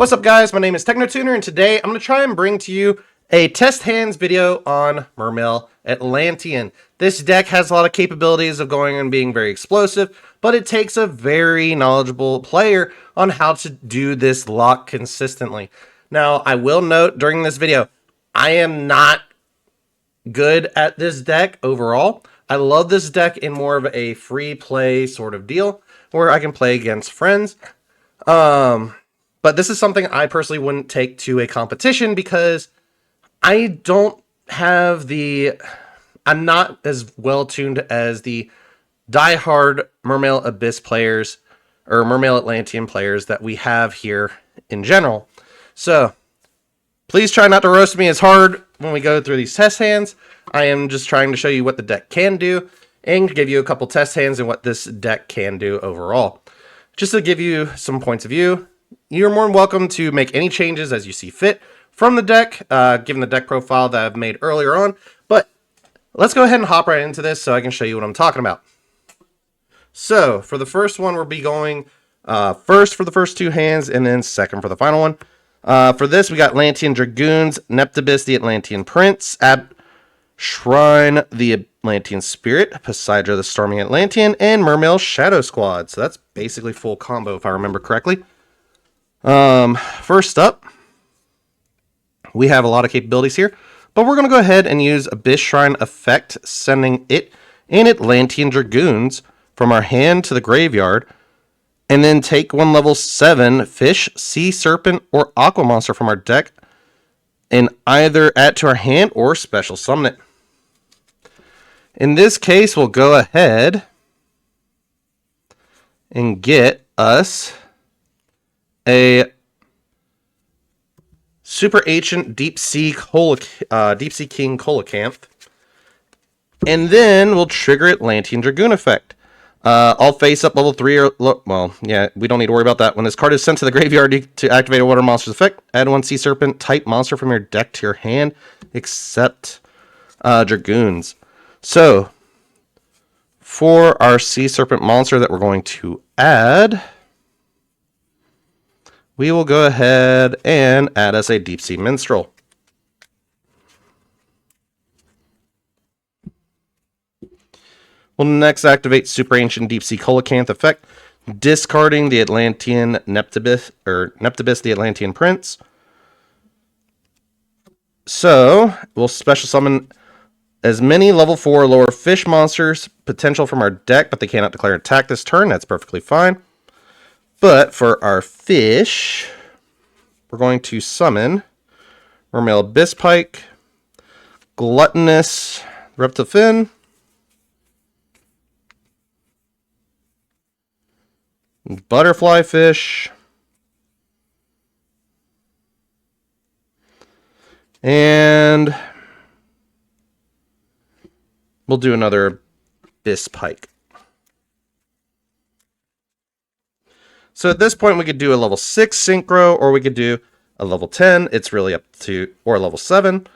What's up, guys? My name is TechnoTuner, and today I'm going to try and bring to you a test hands video on Mermail Atlantean. This deck has a lot of capabilities of going and being very explosive, but it takes a very knowledgeable player on how to do this lock consistently. Now, I will note during this video, I am not good at this deck overall. I love this deck in more of a free play sort of deal where I can play against friends. But this is something I personally wouldn't take to a competition because I don't have I'm not as well tuned as the diehard Mermail Abyss players or Mermail Atlantean players that we have here in general. So please try not to roast me as hard when we go through these test hands. I am just trying to show you what the deck can do and give you a couple test hands and what this deck can do overall. Just to give you some points of view, you're more than welcome to make any changes as you see fit from the deck, given the deck profile that I've made earlier on. But let's go ahead and hop right into this so I can show you what I'm talking about. So for the first one, we'll be going first for the first two hands and then second for the final one. For this, we got Atlantean Dragoons, Neptibus, the Atlantean Prince, Shrine, the Atlantean Spirit, Poseidra, the Storming Atlantean, and Mermail Shadow Squad. So that's basically full combo if I remember correctly. First up, we have a lot of capabilities here, but we're going to go ahead and use Abyss Shrine effect, sending it and Atlantean Dragoons from our hand to the graveyard, and then take one level 7 fish, sea serpent, or aqua monster from our deck, and either add to our hand or special summon it. In this case, we'll go ahead and get us a super ancient deep sea king Coelacanth, and then we'll trigger Atlantean Dragoon effect. All face up level 3 or well, yeah, we don't need to worry about that. When this card is sent to the graveyard to activate a water monster's effect, add one sea serpent type monster from your deck to your hand, except Dragoons. So for our sea serpent monster that we're going to add, we will go ahead and add us a Deep Sea Minstrel. We'll next activate Super Ancient Deep Sea Coelacanth effect, discarding the Atlantean Neptibus, the Atlantean Prince. So we'll special summon as many level 4 or lower fish monsters potential from our deck, but they cannot declare attack this turn. That's perfectly fine. But for our fish, we're going to summon Mermail Abyss Pike, Gluttonous Reptilfin, Butterfly Fish, and we'll do another Abyss Pike. So at this point, we could do a level 6 Synchro, or we could do a level 10. It's really up to, or a level 7.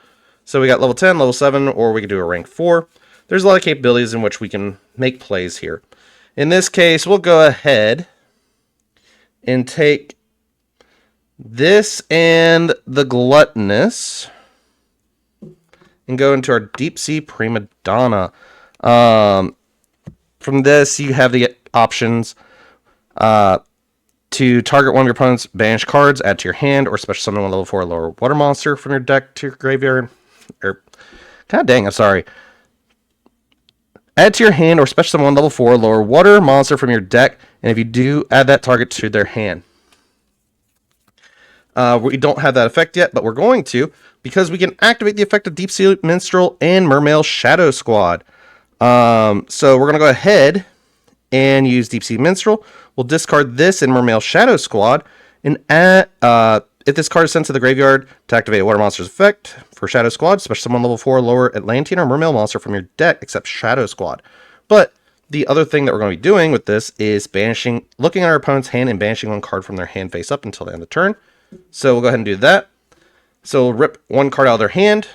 So we got level 10, level 7, or we could do a rank 4. There's a lot of capabilities in which we can make plays here. In this case, we'll go ahead and take this and the Gluttonous and go into our Deep Sea Prima Donna. From this, you have the options to target one of your opponent's banished cards, add to your hand, or special summon one level 4 or lower water monster from your deck to your graveyard. God dang, I'm sorry. Add to your hand or special summon one level 4 or lower water monster from your deck, and if you do, add that target to their hand. We don't have that effect yet, but we're going to, because we can activate the effect of Deep Sea Minstrel and Mermail Shadow Squad. So we're going to go ahead and use Deep Sea Minstrel. We'll discard this in Mermail Shadow Squad, and add, if this card is sent to the graveyard to activate a water monster's effect for Shadow Squad, special summon level 4 lower Atlantean or Mermail monster from your deck, except Shadow Squad. But the other thing that we're going to be doing with this is looking at our opponent's hand and banishing one card from their hand face up until the end of the turn. So we'll go ahead and do that. So we'll rip one card out of their hand,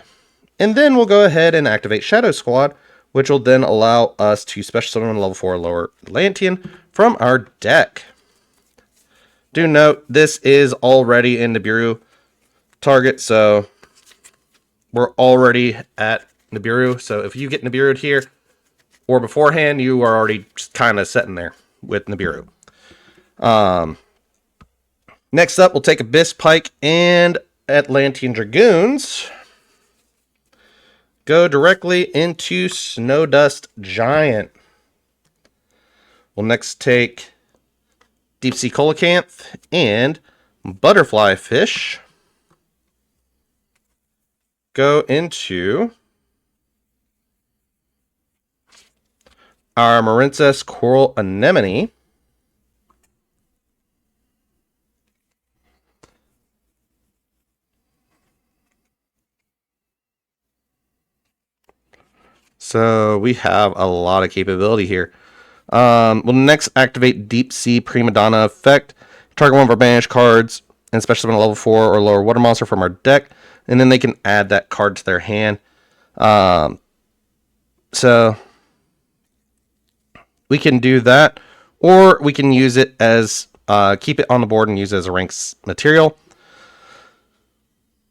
and then we'll go ahead and activate Shadow Squad, which will then allow us to special summon level 4 lower Atlantean from our deck. Do note, this is already in Nibiru target, so we're already at Nibiru. So if you get Nibiru'd here or beforehand, you are already just kind of sitting there with Nibiru. Next up, we'll take Abyss Pike and Atlantean Dragoons. Go directly into Snow Dust Giant. We'll next take Deep Sea Coelacanth and Butterfly Fish. Go into our Marincess Coral Anemone. So we have a lot of capability here. We'll next activate Deep Sea Prima Donna effect. Target one of our banished cards, and especially when a level 4 or lower water monster from our deck, and then they can add that card to their hand. So we can do that, or we can use it as keep it on the board and use it as a ranks material.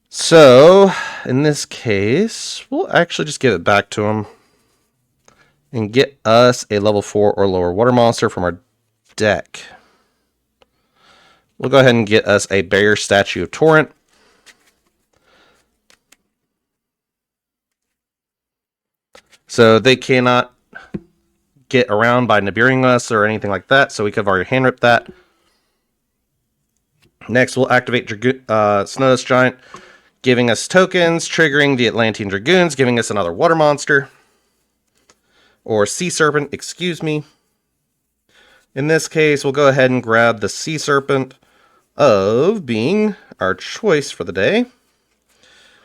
So in this case, we'll actually just give it back to him and get us a level 4 or lower water monster from our deck. We'll go ahead and get us a Barrier Statue of Torrent. So they cannot get around by Nibiruing us or anything like that, so we could have already hand ripped that. Next, we'll activate Snow Dust Giant, giving us tokens, triggering the Atlantean Dragoons, giving us another water monster. Or Sea Serpent, excuse me. In this case, we'll go ahead and grab the Sea Serpent of being our choice for the day.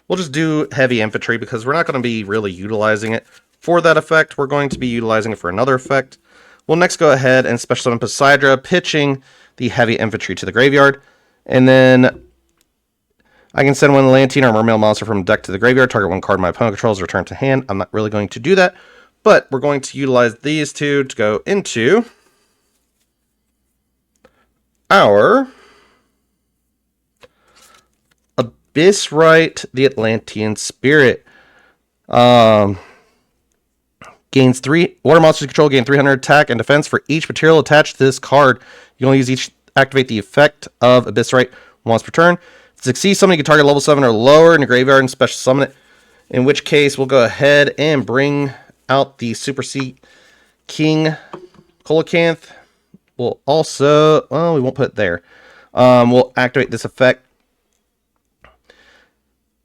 We'll just do heavy infantry because we're not going to be really utilizing it for that effect. We're going to be utilizing it for another effect. We'll next go ahead and special summon Poseidra, pitching the heavy infantry to the graveyard. And then I can send one Atlantean or Mermail monster from deck to the graveyard, target one card my opponent controls, return to hand. I'm not really going to do that, but we're going to utilize these two to go into our Abyssrite, the Atlantean Spirit. Gains 3 water monsters control, gain 300 attack and defense for each material attached to this card. You only use each activate the effect of Abyssrite once per turn. To succeed, somebody can target level 7 or lower in your graveyard and special summon it. In which case, we'll go ahead and bring out the Super Sea King Coelacanth. We'll also, well, we won't put it there. We'll activate this effect.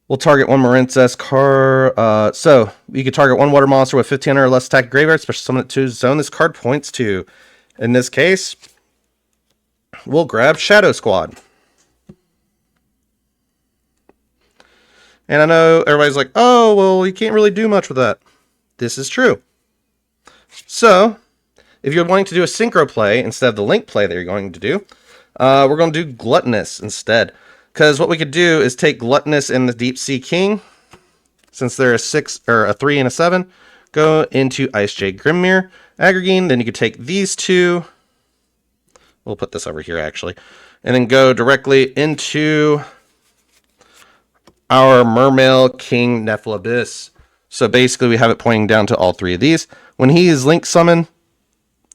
We'll target one Marincess card. So you can target one water monster with 1500 or less attack graveyard, special summon it to zone this card points to. In this case, we'll grab Shadow Squad. And I know everybody's like, oh, well, you can't really do much with that. This is true. So, if you're wanting to do a synchro play instead of the link play that you're going to do, we're going to do Gluttonous instead. Because what we could do is take Gluttonous and the Deep Sea King, since they're a 6 or a 3 and a 7, go into Ice Jade Grimmere, Aggregine. Then you could take these two. We'll put this over here actually, and then go directly into our Mermail King Nephilibis. So basically, we have it pointing down to all three of these. When he is link summoned,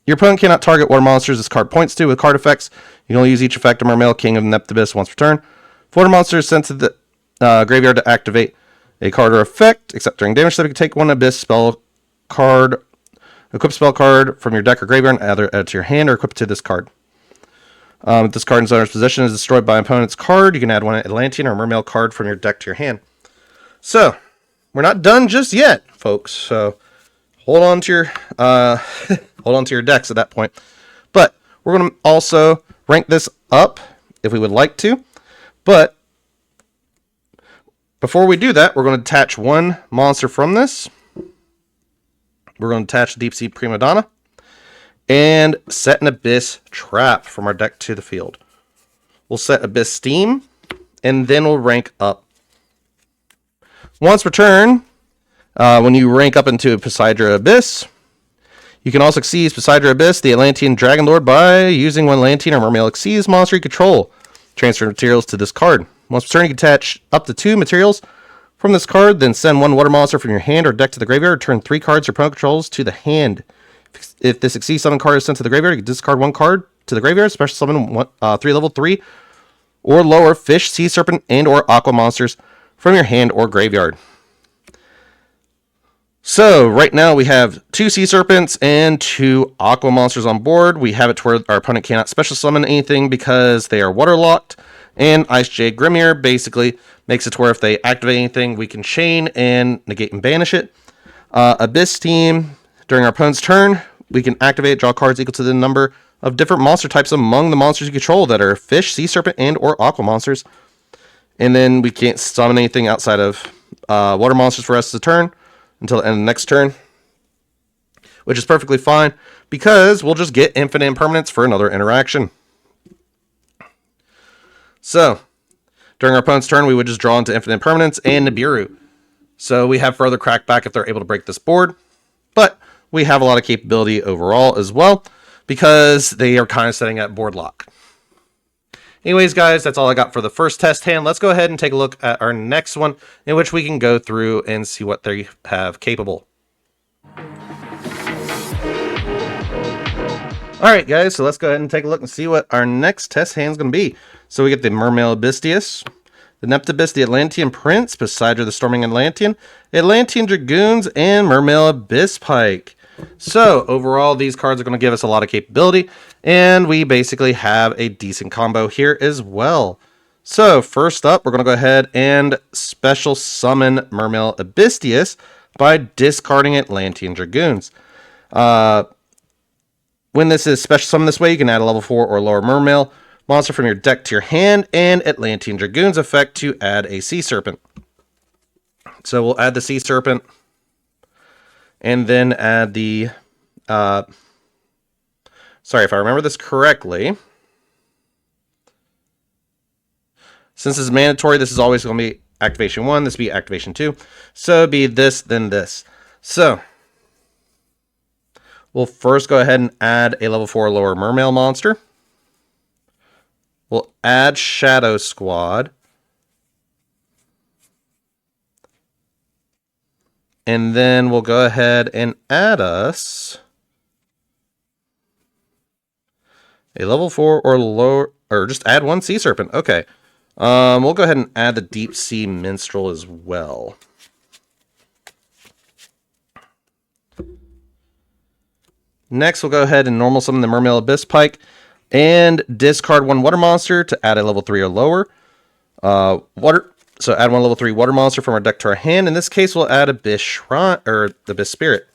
your opponent cannot target water monsters this card points to with card effects. You can only use each effect of Mermail King of Nephilibis once per turn. If water monster is sent to the graveyard to activate a card or effect, except during damage step, you can take one Abyss spell card, equip spell card from your deck or graveyard, and either add it to your hand or equip it to this card. If this card in its owner's possession is destroyed by an opponent's card, you can add one Atlantean or Mermail card from your deck to your hand. So, we're not done just yet, folks. So, hold on to your hold on to your decks at that point. But we're going to also rank this up if we would like to. But before we do that, we're going to attach one monster from this. We're going to attach Deep Sea Prima Donna and set an Abyss Trap from our deck to the field. We'll set Abyss Steam, and then we'll rank up. Once per turn, when you rank up into Poseidra Abyss, You can also Xyz Poseidon Abyss, the Atlantean Dragon Lord, by using one Atlantean or Mermail Xyz monster you control. Transfer materials to this card. Once per turn, you can attach up to 2 materials from this card, then send 1 water monster from your hand or deck to the graveyard. Turn 3 cards your opponent controls to the hand. If this Xyz summon card is sent to the graveyard, you can discard 1 card to the graveyard. Special summon 3 level 3 or lower fish, sea serpent, and or aqua monsters from your hand or graveyard. So right now we have 2 sea serpents and 2 aqua monsters on board. We have it to where our opponent cannot special summon anything because they are waterlocked. And Ice Jade Grimir basically makes it to where if they activate anything, we can chain and negate and banish it. Abyss Team, during our opponent's turn, we can activate, draw cards equal to the number of different monster types among the monsters you control that are fish, sea serpent, and or aqua monsters. And then we can't summon anything outside of water monsters for us to turn until the end of the next turn, which is perfectly fine because we'll just get infinite impermanence for another interaction. So, during our opponent's turn, we would just draw into infinite impermanence and Nibiru. So we have further crackback if they're able to break this board, but we have a lot of capability overall as well because they are kind of setting at board lock. Anyways, guys, that's all I got for the first test hand. Let's go ahead and take a look at our next one, in which we can go through and see what they have capable. Alright, guys, so let's go ahead and take a look and see what our next test hand is going to be. So we get the Mermail Abystius, the Neptibus, the Atlantean Prince, Poseidon the Storming Atlantean, Atlantean Dragoons, and Mermail Abyss Pike. So, overall, these cards are going to give us a lot of capability, and we basically have a decent combo here as well. So, first up, we're going to go ahead and special summon Mermail Abystius by discarding Atlantean Dragoons. When this is special summoned this way, you can add a level 4 or lower Mermail monster from your deck to your hand, and Atlantean Dragoons effect to add a Sea Serpent. So, we'll add the Sea Serpent. And then add the, sorry, if I remember this correctly, since this is mandatory, this is always going to be activation 1, this will be activation 2. So it'd be this, then this. So, we'll first go ahead and add a level 4 lower Mermail monster. We'll add Shadow Squad. And then we'll go ahead and add us a level 4 or lower, or just add 1 Sea Serpent. Okay. We'll go ahead and add the Deep Sea Minstrel as well. Next, we'll go ahead and normal summon the Mermail Abyss Pike and discard 1 water monster to add a level 3 or lower. So add 1 level 3 water monster from our deck to our hand. In this case, we'll add Abyss Shrine, or the Abyss Spirit.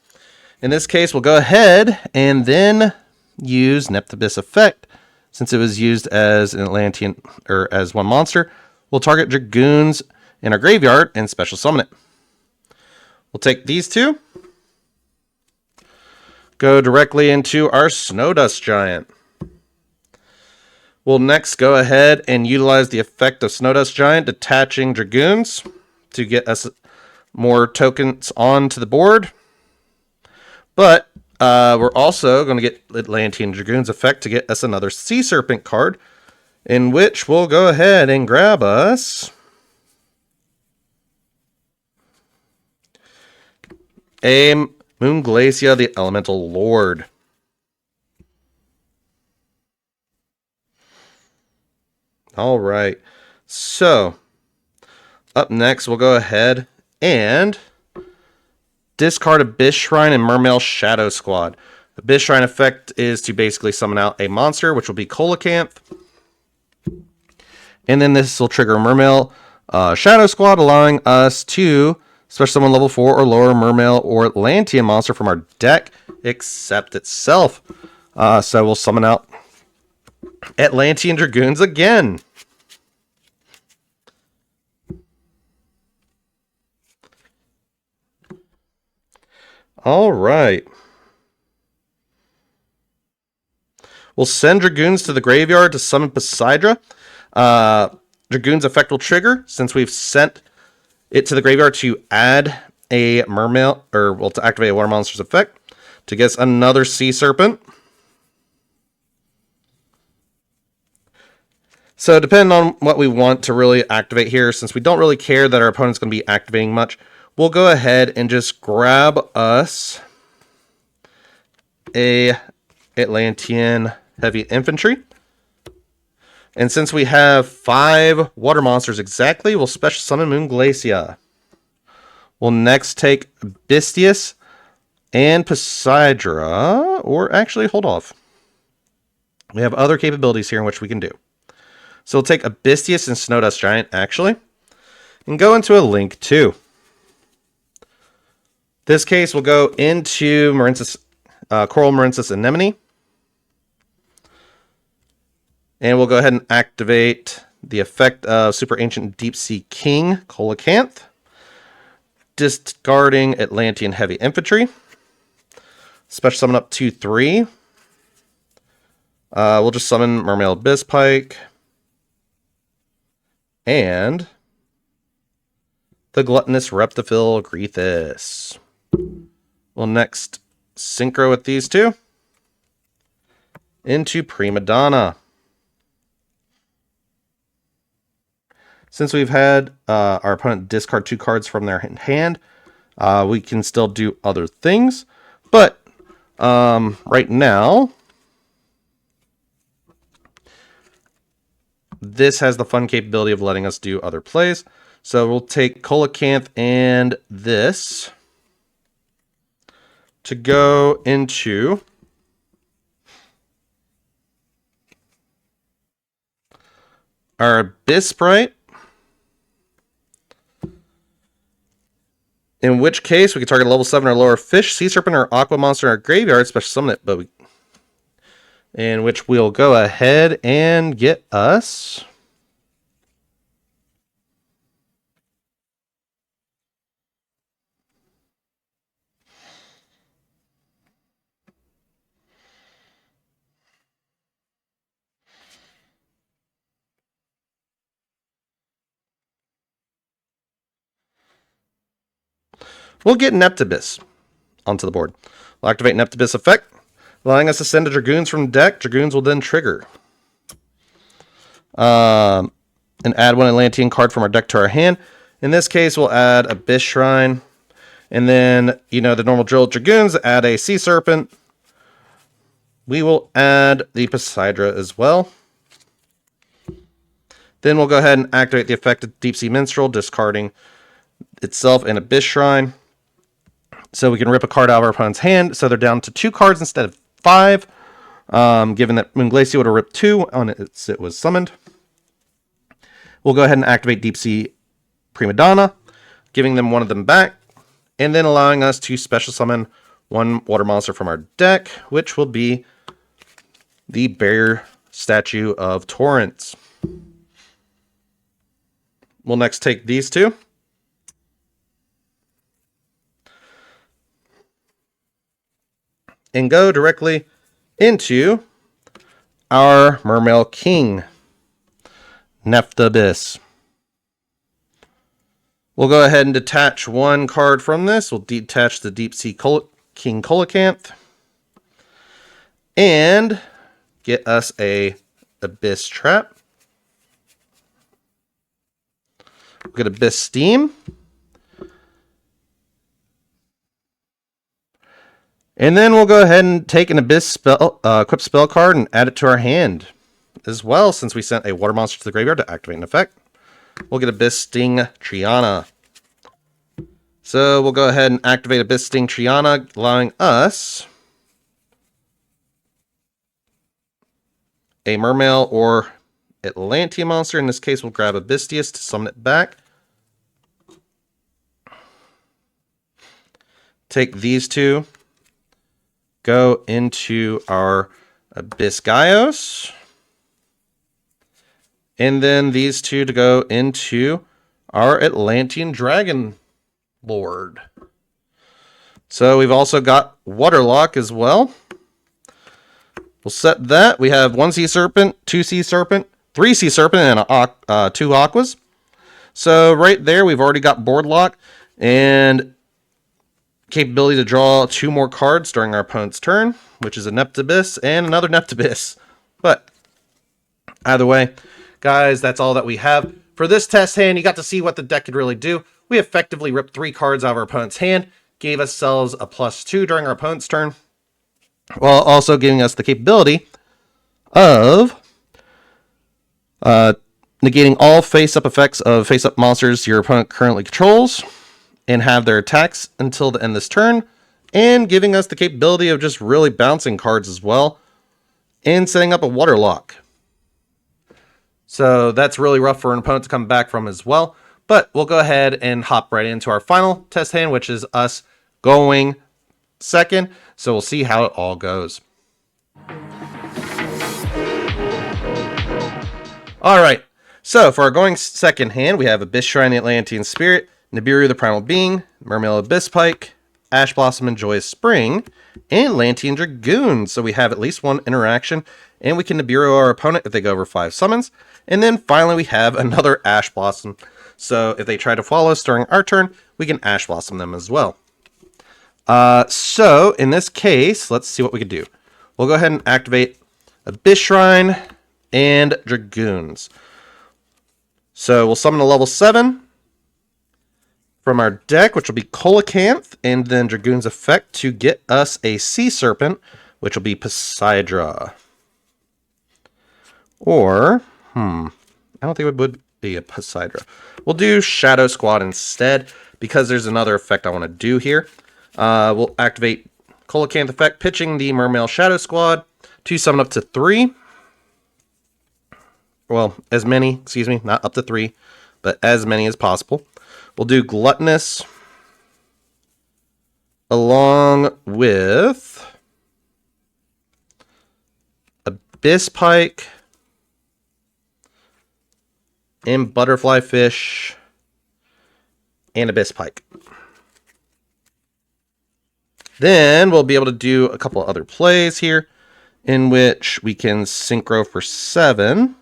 In this case, we'll go ahead and then use Neptibus effect. Since it was used as an Atlantean, or as 1 monster, we'll target Dragoons in our graveyard and special summon it. We'll take these 2, go directly into our Snowdust Giant. We'll next go ahead and utilize the effect of Snowdust Giant, detaching Dragoons to get us more tokens onto the board. But we're also going to get Atlantean Dragoons effect to get us another Sea Serpent card, in which we'll go ahead and grab us a Moonglacia, the Elemental Lord. All right, so up next, we'll go ahead and discard Abyss Shrine and Mermail Shadow Squad. Abyss Shrine effect is to basically summon out a monster, which will be Colacanth. And then this will trigger Mermail Shadow Squad, allowing us to special summon level 4 or lower Mermail or Atlantean monster from our deck, except itself. So we'll summon out Atlantean Dragoons again. All right. We'll send Dragoons to the graveyard to summon Poseidon. Dragoon's effect will trigger since we've sent it to the graveyard to add a Mermail, or well, to activate a water monster's effect. to get us another Sea Serpent. So depending on what we want to really activate here, since we don't really care that our opponent's going to be activating much, we'll go ahead and just grab us a Atlantean heavy infantry. And since we have 5 water monsters exactly, we'll special summon Moon Glacia. We'll next take Bistius and Poseidra, or actually, hold off. We have other capabilities here in which we can do. So we'll take a Bistius and Snowdust Giant, actually, and go into a Link 2. This case, we'll go into Coral Marensis Anemone. And we'll go ahead and activate the effect of Super Ancient Deep Sea King, Coelacanth. Discarding Atlantean Heavy Infantry. Special summon up to 3. We'll just summon Mermail Abyss Pike. And the Gluttonous Reptophil Grethus. We'll next synchro with these two into Prima Donna. Since we've had our opponent discard 2 cards from their hand, we can still do other things. But right now, this has the fun capability of letting us do other plays. So we'll take Coelacanth and this to go into our Abyss Sprite. In which case, we can target a level 7 or lower fish, sea serpent, or aqua monster in our graveyard, special summon it, in which we'll go ahead and get us we'll get Neptibus onto the board. We'll activate Neptibus effect, allowing us to send a Dragoons from the deck. Dragoons will then trigger. And add 1 Atlantean card from our deck to our hand. In this case, we'll add Abyss Shrine. And then, the normal drill Dragoons, add a Sea Serpent. We will add the Poseidra as well. Then we'll go ahead and activate the effect of Deep Sea Minstrel, discarding itself and Abyss Shrine. So we can rip a card out of our opponent's hand, so they're down to 2 cards instead of 5. Given that Moon Glacia would have ripped 2 on it was summoned. We'll go ahead and activate Deep Sea Prima Donna, giving them 1 of them back, and then allowing us to special summon 1 water monster from our deck, which will be the Bear Statue of Torrents. We'll next take these 2. And go directly into our Mermail King, Neptibus. We'll go ahead and detach 1 card from this. We'll detach the Deep Sea King Coelacanth. And get us a Abyss Trap. We'll get Abyss Steam. And then we'll go ahead and take an Abyss spell, equip spell card and add it to our hand as well, since we sent a water monster to the graveyard to activate an effect. We'll get Abyss Sting Triana. So we'll go ahead and activate Abyss Sting Triana, allowing us a Mermail or Atlantean monster. In this case, we'll grab Abystius to summon it back. Take these 2. Go into our Abyss Gaios. And then these 2 to go into our Atlantean Dragon Lord. So we've also got Waterlock as well. We'll set that. We have 1 Sea Serpent, 2 Sea Serpent, 3 Sea Serpent, and 2 Aquas. So right there, we've already got board lock. And capability to draw 2 more cards during our opponent's turn, which is a Neptibus and another Neptibus. But either way, guys, that's all that we have. For this test hand, you got to see what the deck could really do. We effectively ripped 3 cards out of our opponent's hand, gave ourselves a +2 during our opponent's turn, while also giving us the capability of negating all face-up effects of face-up monsters your opponent currently controls, and have their attacks until the end of this turn, and giving us the capability of just really bouncing cards as well, and setting up a water lock. So that's really rough for an opponent to come back from as well. But we'll go ahead and hop right into our final test hand, which is us going second. So we'll see how it all goes. All right. So for our going second hand, we have Abyss Shrine, the Atlantean Spirit, Nibiru, the Primal Being, Mermail, Abyss Pike, Ash Blossom, and Joyous Spring, and Atlantean Dragoon. So we have at least one interaction, and we can Nibiru our opponent if they go over 5 summons. And then finally we have another Ash Blossom. So if they try to follow us during our turn, we can Ash Blossom them as well. So in this case, let's see what we can do. We'll go ahead and activate Abyss Shrine and Dragoons. So we'll summon a level 7 from our deck, which will be Coelacanth, and then Dragoon's effect to get us a Sea Serpent, which will be Poseidra. Or, I don't think it would be a Poseidra. We'll do Shadow Squad instead, because there's another effect I want to do here. We'll activate Coelacanth effect, pitching the Mermail Shadow Squad to summon up to 3. Well, as many, excuse me, not up to 3, but as many as possible. We'll do Gluttonous along with Abyss Pike and Butterfly Fish and Abyss Pike. Then we'll be able to do a couple other plays here in which we can synchro for 7.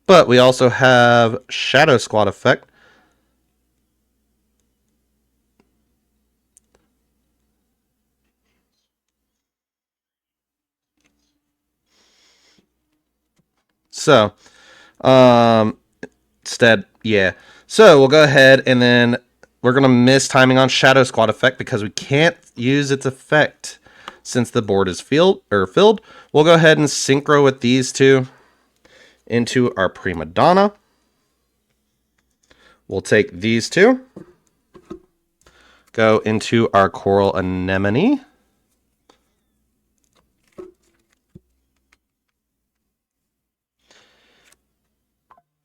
But we also have Shadow Squad effect. So, instead, yeah. So we'll go ahead and then we're going to miss timing on Shadow Squad effect because we can't use its effect since the board is filled. We'll go ahead and synchro with these two into our Prima Donna. We'll take these two, go into our Coral Anemone.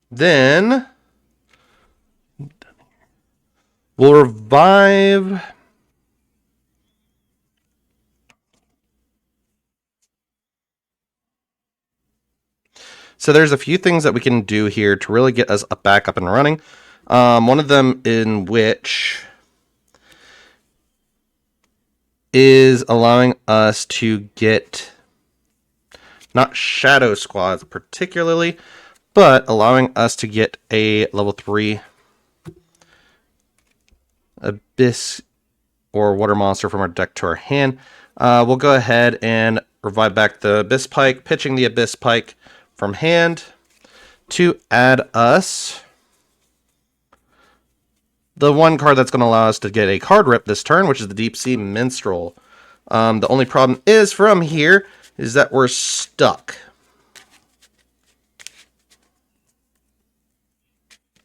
Then we'll revive So there's a few things that we can do here to really get us back up and running. One of them in which is allowing us to get not Shadow Squads particularly, but allowing us to get a level 3 Abyss or Water Monster from our deck to our hand. We'll go ahead and revive back the Abyss Pike, pitching the Abyss Pike from hand to add us the one card that's going to allow us to get a card rip this turn, which is the Deep Sea Minstrel. The only problem is from here is that we're stuck.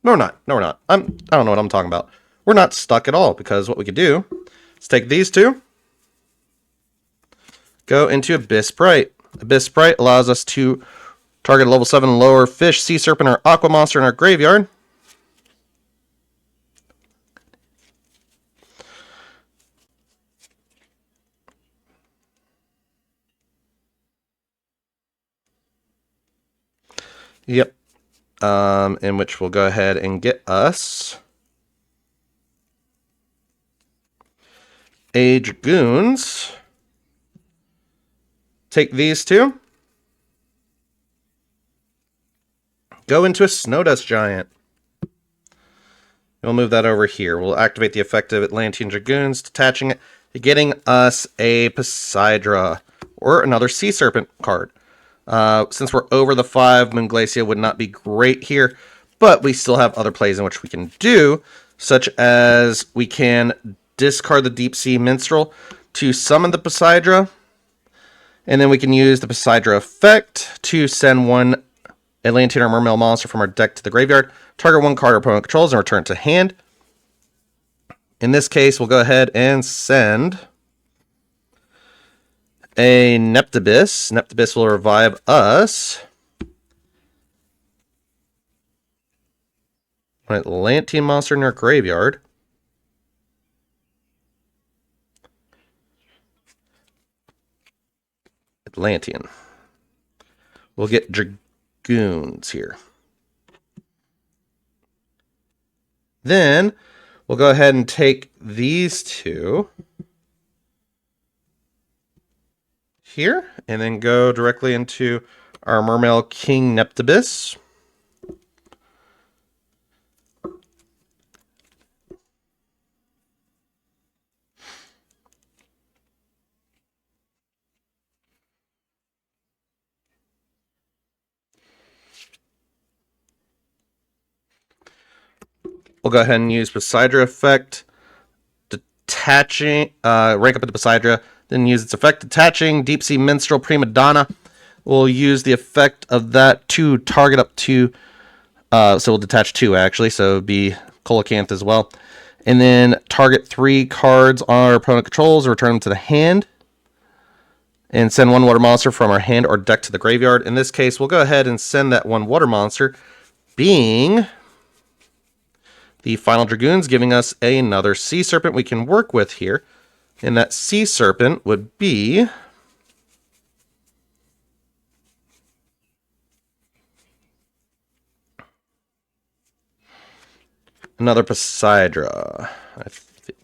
No, we're not. No, we're not. I don't know what I'm talking about. We're not stuck at all, because what we could do is take these two, go into Abyss Sprite. Abyss Sprite allows us to target a level 7 and lower fish, sea serpent, or aqua monster in our graveyard. Yep. In which we'll go ahead and get us a Dragoons. Take these two. Go into a Snowdust Giant. We'll move that over here. We'll activate the effect of Atlantean Dragoons, detaching it, getting us a Poseidra, or another Sea Serpent card. Since we're over the 5, Moonglacia would not be great here, but we still have other plays in which we can do, such as we can discard the Deep Sea Minstrel to summon the Poseidra, and then we can use the Poseidra effect to send one Atlantean or Mermail monster from our deck to the graveyard, target one card our opponent controls, and return it to hand. In this case, we'll go ahead and send a Neptibus. Neptibus will revive us an Atlantean monster in our graveyard. Atlantean. We'll get Dragoons here. Then we'll go ahead and take these two here and then go directly into our Mermail King Neptibus. We'll go ahead and use Poseidra effect, detaching, rank up into Poseidra, then use its effect, detaching Deep Sea Minstrel Prima Donna. We'll use the effect of that to target up to, so we'll detach 2 actually, so it would be Coelacanth as well. And then target 3 cards our opponent controls, return them to the hand, and send 1 water monster from our hand or deck to the graveyard. In this case, we'll go ahead and send that 1 water monster, being the Final Dragoons, giving us another Sea Serpent we can work with here. And that Sea Serpent would be another Poseidra, I think.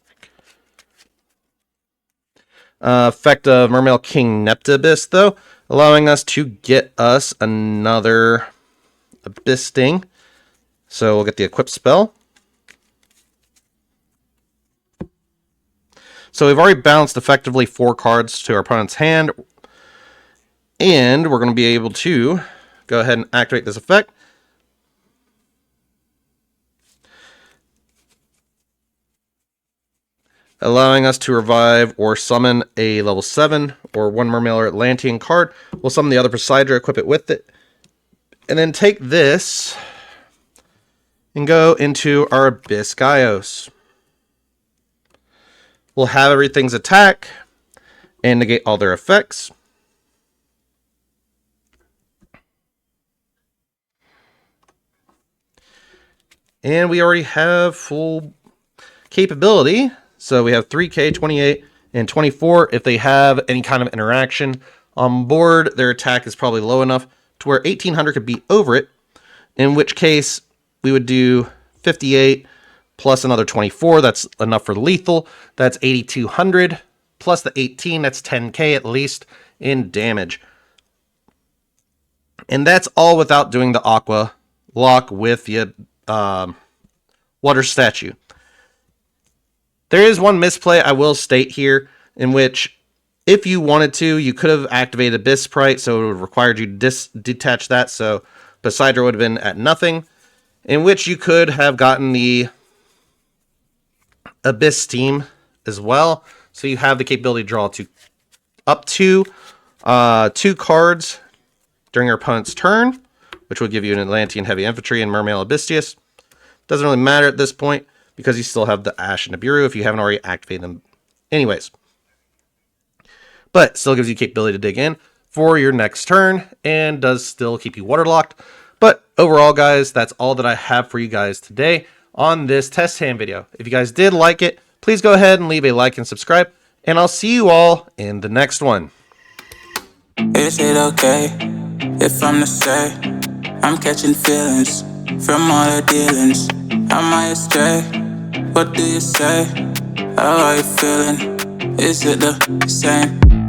Effect of Mermail King Neptibus, though, allowing us to get us another Abyss Sting. So we'll get the Equip spell. So we've already bounced effectively 4 cards to our opponent's hand. And we're going to be able to go ahead and activate this effect. Allowing us to revive or summon a level 7 or 1 Mermail or Atlantean card. We'll summon the other Poseidra, equip it with it. And then take this and go into our Abyss Gaios. We'll have everything's attack and negate all their effects. And we already have full capability. So we have 3K, 28, and 24. If they have any kind of interaction on board, their attack is probably low enough to where 1800 could be over it. In which case, we would do 58 plus another 24, that's enough for lethal. That's 8,200, plus the 18, that's 10k at least in damage. And that's all without doing the Aqua lock with the water statue. There is one misplay I will state here, in which if you wanted to, you could have activated Abyss Sprite, so it would have required you to detach that, so Poseidra would have been at nothing, in which you could have gotten the Abyss Steam as well, so you have the capability to draw up to 2 cards during your opponent's turn, which would give you an Atlantean Heavy Infantry and Mermail Abystius. Doesn't really matter at this point, because you still have the Ash and Nibiru if you haven't already activated them anyways. But still gives you capability to dig in for your next turn, and does still keep you waterlocked. But overall, guys, that's all that I have for you guys today on this test hand video. If you guys did like it, please go ahead and leave a like and subscribe, and I'll see you all in the next one. Is it okay if I'm to say I'm catching feelings from all the dealings? Am I astray? What do you say? How are you feeling? Is it the same?